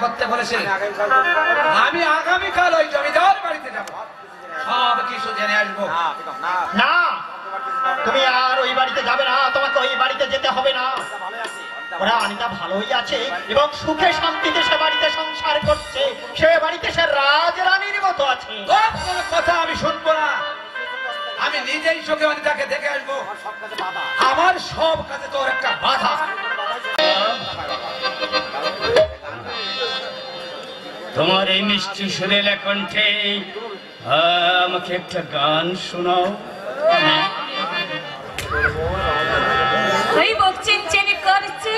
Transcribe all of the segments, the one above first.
করতে বলেছে। আমি আগামীকাল ওই জমিদার বাড়িতে যাব, সব কিছু জেনে আসবো। না, তুমি আর ওই বাড়িতে যাবে না, তোমাকে ওই বাড়িতে যেতে হবে না। ওরা অনিতা ভালোই আছে এবং সুখে শান্তিতে সে বাড়িতে সংসার করছে, সে বাড়িতে সে রাজরানীর মতো আছে। কোনো কথা আমি শুনবো না, আমি নিজেই চোখে অনিতাকে দেখে আসবো। আমার সব কাজে তোর একটা বাধা। তোমার এই মিষ্টি সুরেলা কণ্ঠে আমাকে একটা গান শোনাও। ওই বকচিন চেনে করছে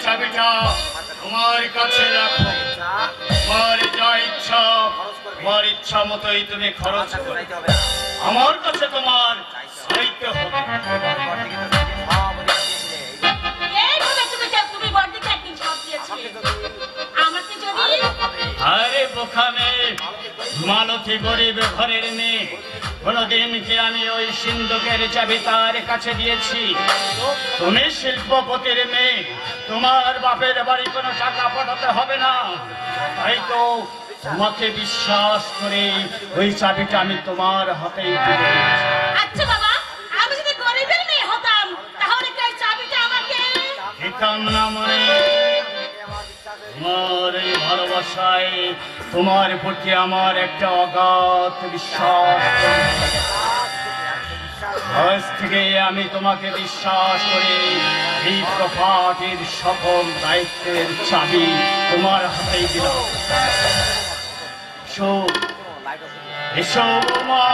চাবিটা তোমার কাছে রাখো, তোমার যা ইচ্ছা তোমার ইচ্ছা মতোই তুমি খরচ করো, আমার কাছে তোমার চাইতে হবে। আরে বোকামে, মালতী গরিব ঘরের মেয়ে, কোনদিন কি আমি ওই সিন্ধুকের চাবি তার কাছে দিয়েছি? তুমি শিল্পপতির মেয়ে, তোমার বাপের বাড়ি কোনো টাকা পাঠাতে হবে না, তাই তো তোমাকে বিশ্বাস করে ওই চাবিটা আমি তোমার হাতেই তুলে দিয়েছি। আচ্ছা বাবা, আমি যদি গরিবের মেয়ে হতাম তাহলে কি এই চাবিটা আমাকে দিতাম না? মনে তোমার এই ভালোবাসায় তোমার প্রতি আমার একটা অগাধ বিশ্বাস। আজ থেকে আমি তোমাকে বিশ্বাস করে এই প্রপার্টির সকল দায়িত্বের চাবি তোমার হাতেই দিলাম। এসো, এসো মা,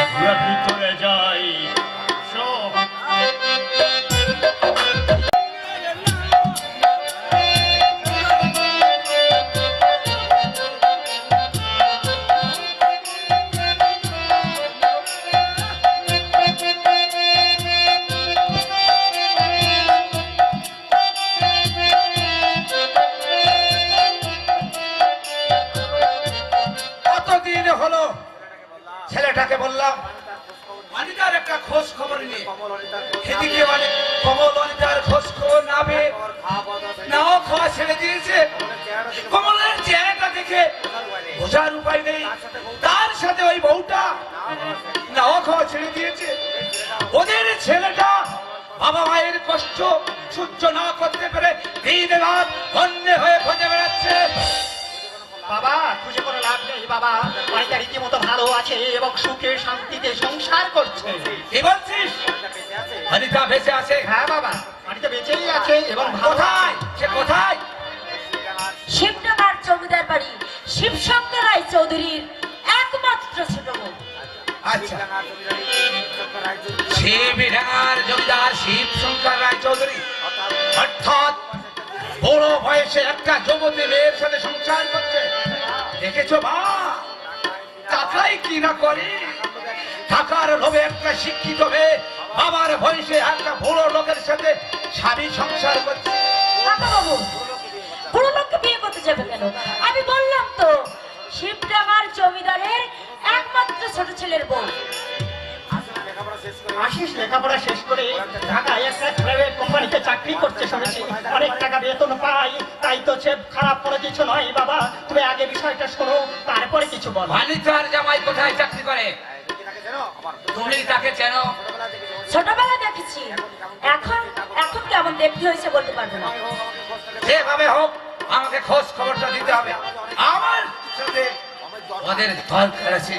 আমরা ভিতরে যাই। এসো। কতদিন হলো ছেলেটাকে বললাম অনিতার একটা খোঁজ খবর নিয়ে, এদিকে মানে কমল অনিতার খোঁজ খবর না পেয়ে নাও খাওয়া ছেড়ে দিয়েছে। কমলের চেহারাটা দেখে বোঝার উপায় নেই তার সাথে ওই বউটা নাও খাওয়া ছেড়ে দিয়েছে। ওদের ছেলেটা বাবা মায়ের কষ্ট সহ্য না করতে পেরে দিন রাত অন্যে হয়ে খোঁজে বেড়াচ্ছে। বাবা, খুঁজে কোনো লাভ নেই বাবা। অনিতা রীতিমতো ভালো আছে এবং সুখে শান্তিতে সংসার করছে। কি বলছিস? অনিতা বেঁচে আছে? হ্যাঁ বাবা, অনিতা বেঁচেই আছে এবং ভালো। কোথায় সে, কোথায়? শিবডাঙ্গার জমিদার বাড়ি শিবশঙ্কর রায় চৌধুরীর একমাত্র ছোট বোন। আচ্ছা, শিবডাঙ্গার জমিদার শিবশঙ্কর রায় চৌধুরী, অর্থাৎ বড় বয়সে একটা যুবতী মেয়ের সাথে সংসার করছে। দেখেছো মা, টাকাই কি না করে। টাকার লোভে একটা শিক্ষিত মেয়ে বাবার বয়সে একটা বড় লোকের সাথে স্বামী সংসার করছে। কাকা বাবু, বুড়ো লোককে বিয়ে করতে যাবে কেন? আমি বললাম তো, শিবডাঙ্গার জমিদারের একমাত্র ছোট ছেলের বউ। আশিস লেখাপড়া শেষ করে ঢাকায় একটা প্রাইভেট কোম্পানিতে চাকরি করছে শুনেছি, অনেক টাকা বেতন পাই। তাই তো সে খারাপ কোনো কিছু নয় বাবা। তুমি আগে বিষয়টা শোনো, তারপরে কিছু বলো। অনিতার জামাই কোথায় চাকরি করে? তুমি তাকে চেনো? ছোটবেলা দেখেছি, এখন এখন কেমন দেখতে হয়েছে বলতে পারবো না। যেভাবে হোক আমাকে খোঁজ খবরটা দিতে হবে। আমার সাথে ওদের দরকার আছে।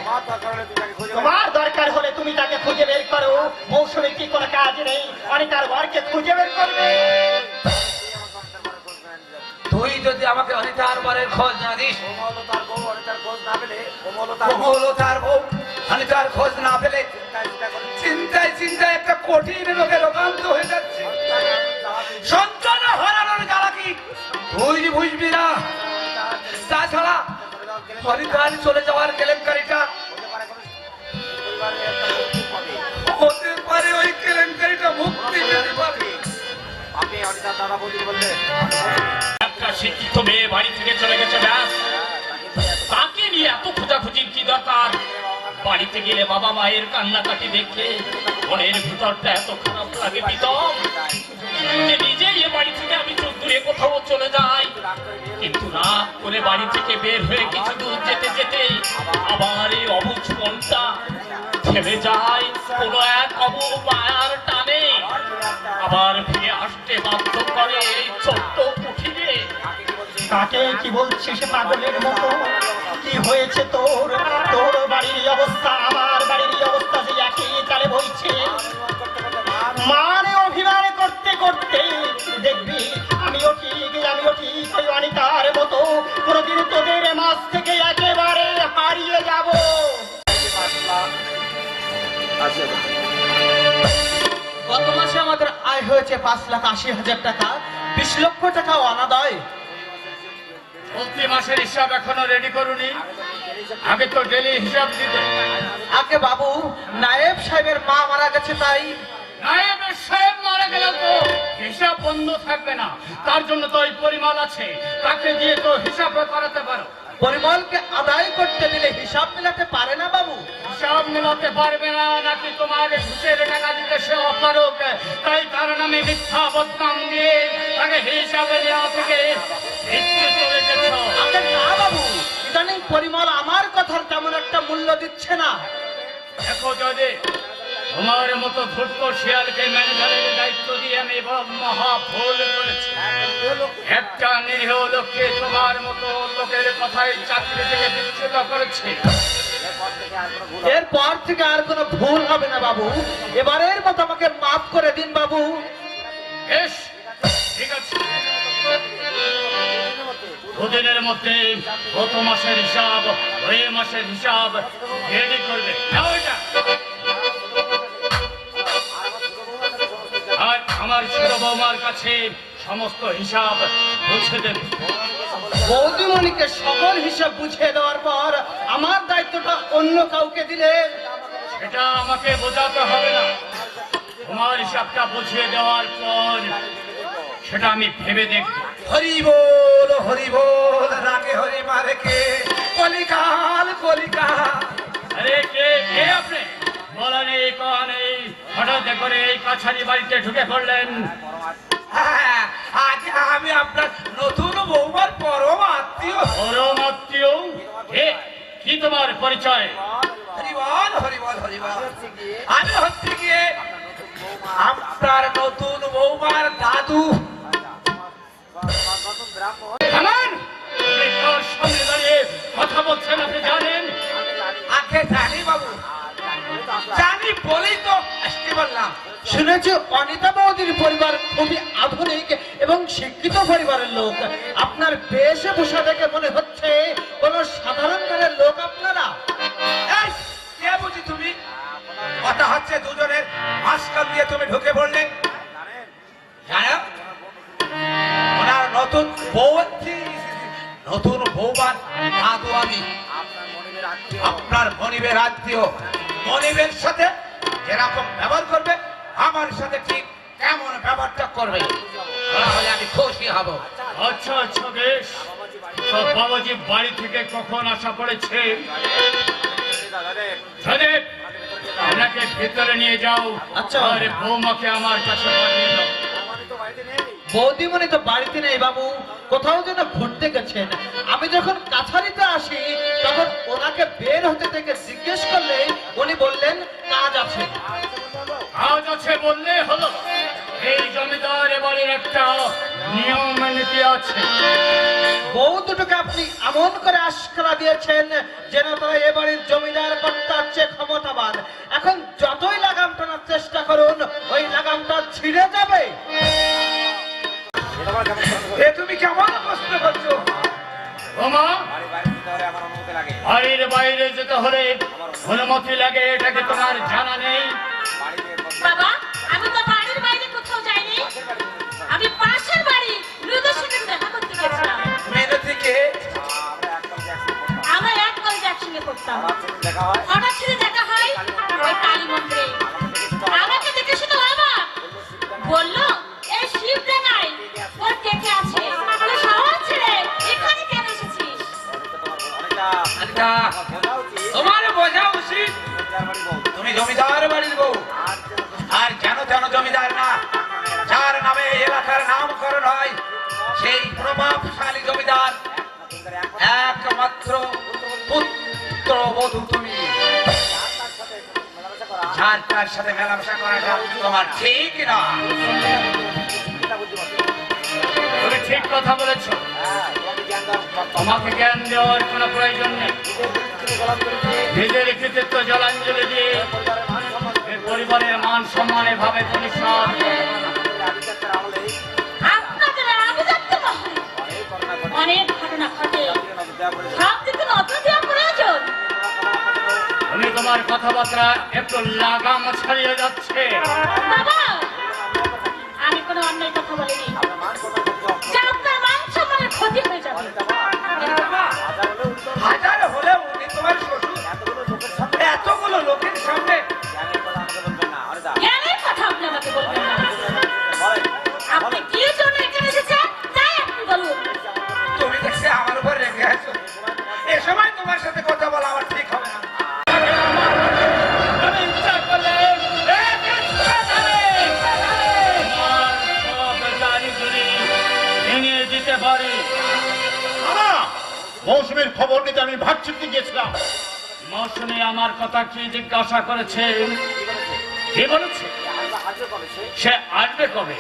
তোমার দরকার হলে তুমি তাকে খুঁজে বের করো। মৌসুমী কি কোনো কাজ নেই, অনিতার বরকে খুঁজে বের করবে। তুই যদি আমাকে অনিতার বরের খোঁজ না দিস, কমলতার বউ অনিতার খোঁজ না পেলে চিন্তায় চিন্তায় একটা কঠিন রোগে রোগান্ত হয়ে যাচ্ছে। সন্তান হারানোর জ্বালা কি তুই বুঝবি না। তাছাড়া অনিতার চলে যাওয়ার কেলেঙ্কারিটা হতে পারে, ওই কেলেঙ্কারিটা মুক্তি পেতে পারে। একটা শিক্ষিত মেয়ে বাড়ি থেকে চলে গেছে, ব্যাস। তাকে নিয়ে এত খোঁজাখুঁজির কি দরকার? বাড়িতে গেলে বাবা মায়ের কান্নাকাটি দেখে মনের ভিতরটা এত খারাপ লাগে প্রীতম, যে নিজেই এ বাড়ি থেকে আমি চোখ দূরে কোথাও চলে যাই। কিন্তু না করে বাড়ি থেকে বের হয়ে কিছু দূর যেতে যেতে আবার এই অবুঝ মনটা থেমে যায় কোনো এক অবমায়ার টানে। আবার ফিরে আসতে বাধ্য করে এই ছোট্ট কুঠিরে। তাকে কি বলছিস পাগলের মতো? কি হয়েছে তোর? তোর বাড়ির অবস্থা আমার বাড়ির অবস্থা যে একই তালে বইছে। মানে অভিমান করতে করতে দেখবি আমিও ঠিক ওই অনিতার মতো কোনদিন তোদের মাছ থেকে একেবারে হারিয়ে যাব। গত মাসে আমাদের আয় হয়েছে 5,80,000 টাকা, 20 লক্ষ টাকা অনাদায়। প্রতি মাসের হিসাব এখনো রেডি করুনি? আগে তো ডেলি হিসাব দিতে। আগে বাবু, নায়েব সাহেবের মা মারা গেছে, তাই নায়েবের সাহেব মারা গেলে তো হিসাব বন্ধ থাকবে না। তার জন্য তো ওই পরিমাণ আছে, তাকে দিয়ে তো হিসাব করাতে পারো। পরিমলকে আদায় করতে দিলে হিসাব মেলাতে পারে না বাবু। হিসাব মেলাতে পারবে না নাকি তোমার ঘুষের টাকা দিতে সে অপারক, তাই তার নামে মিথ্যা বদনাম দিয়ে তাকে হিসাবে নেওয়া থেকে চলে গেছ। আগে না বাবু, ইদানিং পরিমল আমার কথার তেমন একটা মূল্য দিচ্ছে না। দেখো যদি তোমার মতো ধূর্ত শিয়ালকে ম্যানেজারের দায়িত্ব দিয়ে আমি বড় মহা ভুল করেছি। একটা নিরীহ লোককে তোমার মতো লোকের কথায় চাকরি থেকে বিচ্যুত করেছে। এরপর থেকে আর কোনো ভুল হবে না বাবু। এবারের মতো আমাকে মাফ করে দিন বাবু। বেশ, ঠিক আছে। দুদিনের মধ্যে গত মাসের হিসাব, ওই মাসের হিসাব রেডি করবে। নাও এটা। আর আমার ছোট বৌমার কাছে সমস্ত হিসাব বুঝে দেবে। বৌদিমণিকে সকল হিসাব বুঝিয়ে দেওয়ার পর আমার দায়িত্বটা অন্য কাউকে দিলে এটা আমাকে বোঝাতে হবে না। তোমার হিসাবটা বুঝিয়ে দেওয়ার পর সেটা আমি ভেবে দেখব। হরি বল রাগে হরি মারে কে কলিকাল কলিকাল। আরে কে কে আপনি? বলা নেই, কওয়া নেই, হঠাৎ করে এই কাছারি বাড়িতে ঢুকে পড়লেন। হ্যাঁ, আজ আমি আপনার নতুন বৌমার পরম আত্মীয়। পরম আত্মীয়? এ, কি তোমার পরিচয়? হরিবল হরিবল হরিবল। আমি হচ্ছে গিয়ে আপনার নতুন বৌমার দাদু। থামান! আপনি কার সামনে দাঁড়িয়ে কথা বলছেন আপনি জানেন? আগে জানি বাবু, জানি বলেই তো আসতে বললাম। শুনেছি অনিতা বৌদির পরিবার খুবই আধুনিক এবং শিক্ষিত পরিবারের লোক। আপনার বেশভূষা দেখে মনে হচ্ছে কোন সাধারণ ঘরের লোক আপনারা। এই, কে বুঝি তুমি? কথা হচ্ছে দুজনের মাঝখান দিয়ে তুমি ঢুকে পড়লে। জানো ওনার নতুন বউ, নতুন বৌমার দাদু আমি, আপনার মনিবের আত্মীয়। মনিবের সাথে যেরকম ব্যবহার করবে আমার সাথে ঠিক কেমন ব্যবহারটা করবে, তাহলে আমি খুশি হব। আচ্ছা আচ্ছা, বেশ। তো বাবাজি বাড়ি থেকে কখন আসা পড়েছে? সদেব, আপনাকে ভেতরে নিয়ে যাও। আচ্ছা। আর বৌমাকে আমার কাছে পাঠিয়ে দাও। বৌদিমণি তো বাড়িতে নেই বাবু, কোথাও যেন ঘুরতে গেছেন। আমি যখন কাছারিতে আসি তখন ওনাকে বের হতে থেকে জিজ্ঞেস করলে উনি বললেন কাজ আছে। কাজ আছে বললে হলো? এই জমিদার এবারের একটা নিয়ম নীতি আছে। বউ দুটোকে আপনি এমন করে আশকারা দিয়েছেন যেন তারা এবারের জমিদার কর্তার চেয়ে ক্ষমতাবান। এখন যতই লাগাম টানার চেষ্টা করুন ওই লাগামটা ছিঁড়ে যাবে। এ তুমি কেমন প্রশ্ন করছো? বৌমা, বাড়ির বাইরে যেতে হলে অনুমতি লাগে, এটাকে তোমার জানা নেই? বাবা, আমি তো বাড়ির বাইরে কোথাও যাইনি। আমি পাশের বাড়ি মৃদুর সাথে দেখা করতে গেছিলাম। মেয়েটিকে আমরা এক কলেজে একসঙ্গে পড়তাম। হঠাৎ ছেলে দেখা হয় ওই কালী মন্দিরে। আমাকে দেখে শুধু অবাক, বললো এই শিবডাঙ্গায় ওর কে কে আছে, বলে শহর ছেড়ে এখানে কেন এসেছিস? আচ্ছা, তোমার বোঝা উচিত তুমি জমিদার বাড়ির বউ। আর কেন কেন জমিদার না, যার নামে এলাকার নামকরণ হয় সেই প্রভাবশালী জমিদার একমাত্র পুত্র বধূ তুমি। যার তার সাথে মেলামেশা করাটা তোমার ঠিক না। তুমি ঠিক কথা বলেছো। তোমাকে জ্ঞান দেওয়ার কোনো প্রয়োজন নেই। নিজের কৃতিত্ব জলাঞ্জলি দিয়ে এই পরিবারের মান সম্মান এভাবে প্রতিষ্ঠান। আপনাদের আভিজাত্য মহল অনেক ঘটনা ঘটে, সব দিকে নজর দেওয়া প্রয়োজন। তুমি তোমার কথাবার্তা একটু লাগাম ছাড়িয়ে যাচ্ছে। বাবা, আমি কোনো অন্যায় কথা বলিনি, যা আপনার মান সম্মানের ক্ষতি হয়ে যাবে। হাজার হলেও উনি তোমার শ্বশুর। এতগুলো লোকের সামনে জ্ঞানের কথা আপনি আমাকে বলবেন না। আপনি কি জন্য এখানে এসেছেন তাই আপনি বলুন। তুমি দেখছি আমার উপর রেখে আছো। এ সময় তোমার সাথে কথা বলা আমার ঠিক হবে না। আমি ইচ্ছা করলে ভেঙে দিতে পারি। মৌসুমীর খবর নিতে আমি ভাটছিতে গিয়েছিলাম। মৌসুমী আমার কথা কি জিজ্ঞাসা করেছে? কি বলেছে? সে আসবে কবে?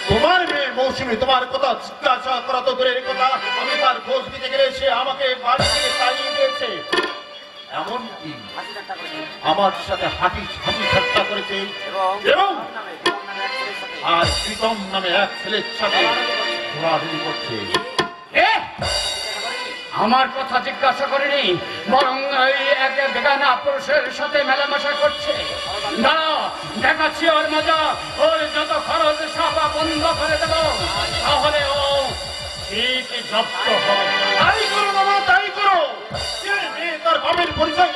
তোমার মেয়ে মৌসুমী তোমার কথা জিজ্ঞাসা করা তো দূরের কথা, আমি তার খোঁজ নিতে গেলে সে আমাকে বাড়ি থেকে তাড়িয়ে দিয়েছে। এমনকি আমার সাথে হাসি ঠাট্টা করেছে এবং আর প্রীতম নামে এক ছেলের সাথে ঘোরাঘুরি করছে। এ, আমার কথা জিজ্ঞাসা করিনি, বরং ওই এক বেগানা পুরুষের সাথে মেলামেশা করছে। দাঁড়া, দেখাচ্ছি ওর মজা। ওর যত খরচ সব বন্ধ করে দেবো, তাহলে ও ঠিক জব্দ হবে। তাই করো বাবা, তাই করো। যে মেয়ে তার বাপের পরিচয়